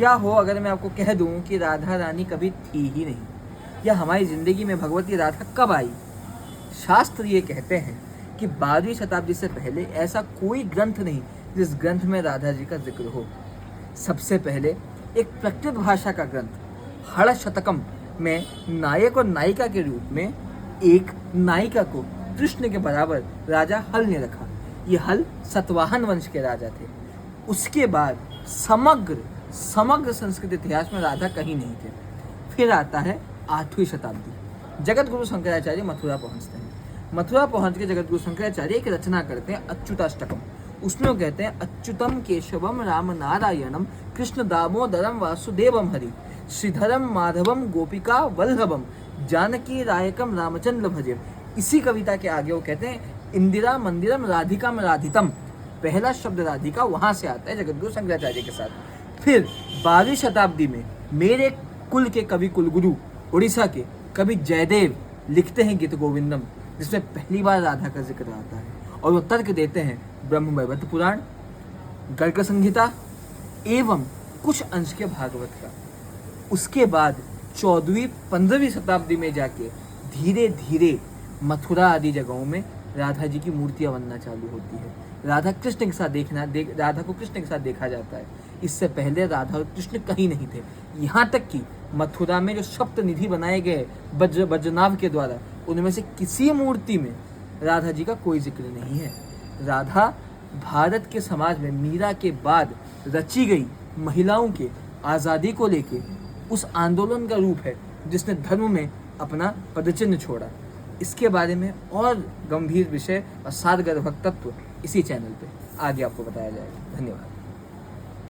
क्या हो अगर मैं आपको कह दूं कि राधा रानी कभी थी ही नहीं, या हमारी जिंदगी में भगवती राधा कब आई? शास्त्र ये कहते हैं कि 12वीं शताब्दी से पहले ऐसा कोई ग्रंथ नहीं जिस ग्रंथ में राधा जी का जिक्र हो। सबसे पहले एक प्रकृत भाषा का ग्रंथ हड़ शतकम में नायक और नायिका के रूप में एक नायिका को कृष्ण के बराबर राजा हल ने रखा। ये हल सतवाहन वंश के राजा थे। उसके बाद समग्र संस्कृत इतिहास में राधा कहीं नहीं थे। फिर आता है 8वीं शताब्दी। जगत गुरु शंकराचार्य मथुरा पहुंचते हैं। मथुरा पहुंच के जगत गुरु शंकराचार्य एक रचना करते हैं अच्युताष्टकम। उसमें वो कहते हैं अच्युतम केशवम राम नारायणम कृष्ण दामोदरम वासुदेवम हरि श्रीधरम माधवम गोपिका वल्लभम जानकी रायकम रामचंद्र भजे। इसी कविता के आगे वो कहते हैं इंदिरा मंदिरम राधिका में राधितम। पहला शब्द राधिका वहां से आता है जगत गुरु शंकराचार्य के साथ। फिर 12वीं शताब्दी में मेरे कुल के कवि कुलगुरु उड़ीसा के कवि जयदेव लिखते हैं गीत गोविंदम, जिसमें पहली बार राधा का जिक्र आता है। और वो तर्क देते हैं ब्रह्मवैवर्त पुराण, गर्ग संहिता एवं कुछ अंश के भागवत का। उसके बाद 14वीं 15वीं शताब्दी में जाके धीरे धीरे मथुरा आदि जगहों में राधा जी की मूर्तियां बनना चालू होती है। राधा को कृष्ण के साथ देखा जाता है। इससे पहले राधा और कृष्ण कहीं नहीं थे। यहाँ तक कि मथुरा में जो सप्तनिधि बनाए गए बज्रनाभ के द्वारा, उनमें से किसी मूर्ति में राधा जी का कोई जिक्र नहीं है। राधा भारत के समाज में मीरा के बाद रची गई महिलाओं के आज़ादी को लेके उस आंदोलन का रूप है जिसने धर्म में अपना पदचिन्ह छोड़ा। इसके बारे में और गंभीर विषय और सारगर्भक तत्व इसी चैनल पे आगे आपको बताया जाएगा। धन्यवाद।